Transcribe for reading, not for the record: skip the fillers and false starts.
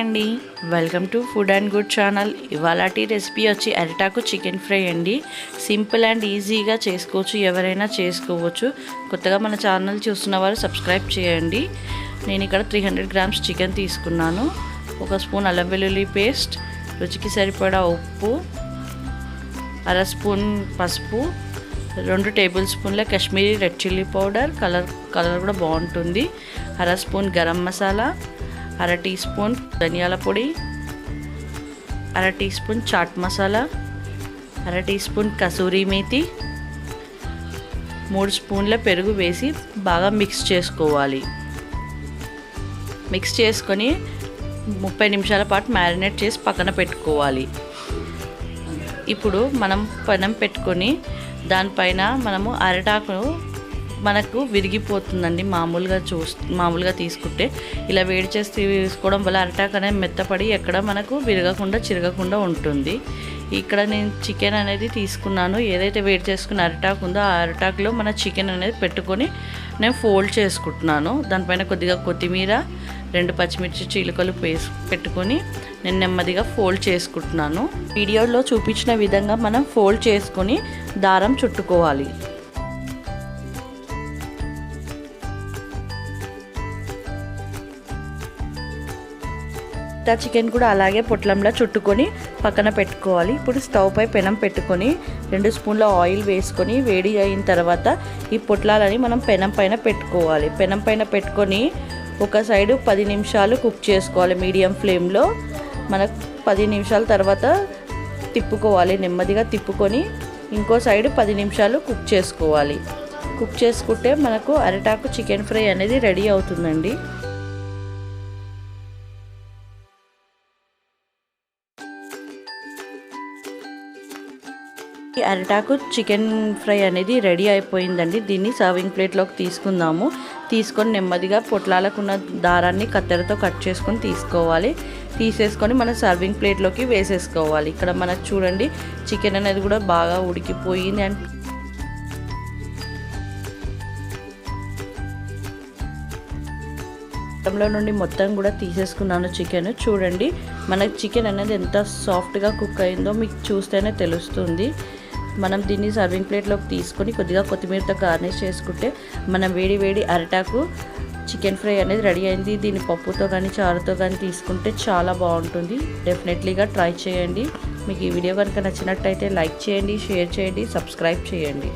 అండి, welcome to food and good channel. ఇవాళటి recipe వచ్చి అరిటాకు చికెన్ ఫ్రై అండి. సింపుల్ అండ్ ఈజీగా చేసుకోవచ్చు, ఎవరైనా చేసుకోవచ్చు. కొత్తగా మన ఛానల్ చూస్తున్న వారు సబ్స్క్రైబ్ చేయండి. నేను ఇక్కడ 300 గ్రామ్స్ చికెన్ తీసుకున్నాను. 1 స్పూన్ అల్లం వెల్లుల్లి పేస్ట్, రుచికి సరిపడా ఉప్పు, 1/2 స్పూన్ పసుపు, 2 టేబుల్ స్పూన్ల Kashmiri red chilli powder, colour కూడా బాగుంటుంది, 1/2 spoon garam masala, 1/2 teaspoon ధనియాల పొడి, 1/2 teaspoon chaat masala, 1/2 teaspoon kasuri methi, 3 స్పూన్ల పెరుగు వేసి బాగా మిక్స్ చేసుకోవాలి. మిక్స్ చేసుకొని 30 నిమిషాల పాటు మ్యారినేట్ చేసి పక్కన పెట్టుకోవాలి. ఇప్పుడు మనం పెనం పెట్టుకొని దానిపైన మనము అరిటాకును మనకు విరిగిపోతుందండి. మామూలుగా తీసుకుంటే ఇలా వేడి చేసి తీసుకోవడం వల్ల అరిటాకు అనేది మెత్తపడి ఎక్కడ మనకు విరగకుండా చిరగకుండా ఉంటుంది. ఇక్కడ నేను చికెన్ అనేది తీసుకున్నాను. ఏదైతే వేడి చేసుకున్న అరిటాకు ఉందో ఆ అరిటాకులో మన చికెన్ అనేది పెట్టుకొని నేను ఫోల్డ్ చేసుకుంటున్నాను. దానిపైన కొద్దిగా కొత్తిమీర, 2 పచ్చిమిర్చి చీలికలు పెట్టుకొని నేను నెమ్మదిగా ఫోల్డ్ చేసుకుంటున్నాను. వీడియోలో చూపించిన విధంగా మనం ఫోల్డ్ చేసుకొని దారం చుట్టుకోవాలి. చికెన్ కూడా అలాగే పొట్లంలా చుట్టుకొని పక్కన పెట్టుకోవాలి. ఇప్పుడు స్టవ్ పై పెనం పెట్టుకొని 2 స్పూన్ల ఆయిల్ వేసుకొని వేడి అయిన తర్వాత ఈ పొట్లాలని మనం పెనం పైన పెట్టుకోవాలి. పెనం పైన పెట్టుకొని ఒక సైడు 10 నిమిషాలు కుక్ చేసుకోవాలి మీడియం ఫ్లేమ్లో. మనకు 10 నిమిషాల తర్వాత తిప్పుకోవాలి. నెమ్మదిగా తిప్పుకొని ఇంకో సైడు 10 నిమిషాలు కుక్ చేసుకోవాలి. కుక్ చేసుకుంటే మనకు అరిటాకు చికెన్ ఫ్రై అనేది రెడీ అవుతుందండి. అరిటాకు చికెన్ ఫ్రై అనేది రెడీ అయిపోయిందండి. దీన్ని సర్వింగ్ ప్లేట్లోకి తీసుకుందాము. తీసుకొని నెమ్మదిగా పొట్లాలకున్న దారాన్ని కత్తెరతో కట్ చేసుకొని తీసేసుకొని మన సర్వింగ్ ప్లేట్లోకి వేసేసుకోవాలి. ఇక్కడ మనకు చూడండి చికెన్ అనేది కూడా బాగా ఉడికిపోయింది. అండ్ లో నుండి మొత్తం కూడా తీసేసుకున్నాను చికెన్. చూడండి మనకు చికెన్ అనేది ఎంత సాఫ్ట్గా కుక్ అయిందో మీకు చూస్తేనే తెలుస్తుంది. మనం దీన్ని సర్వింగ్ ప్లేట్లోకి తీసుకొని కొద్దిగా కొత్తిమీరతో గార్నిష్ చేసుకుంటే మనం వేడి అరిటాకు చికెన్ ఫ్రై అనేది రెడీ అయింది. దీన్ని పప్పుతో కానీ చారుతో కానీ తీసుకుంటే చాలా బాగుంటుంది. డెఫినెట్లీగా ట్రై చేయండి. మీకు ఈ వీడియో కనుక నచ్చినట్టయితే లైక్ చేయండి, షేర్ చేయండి, సబ్స్క్రైబ్ చేయండి.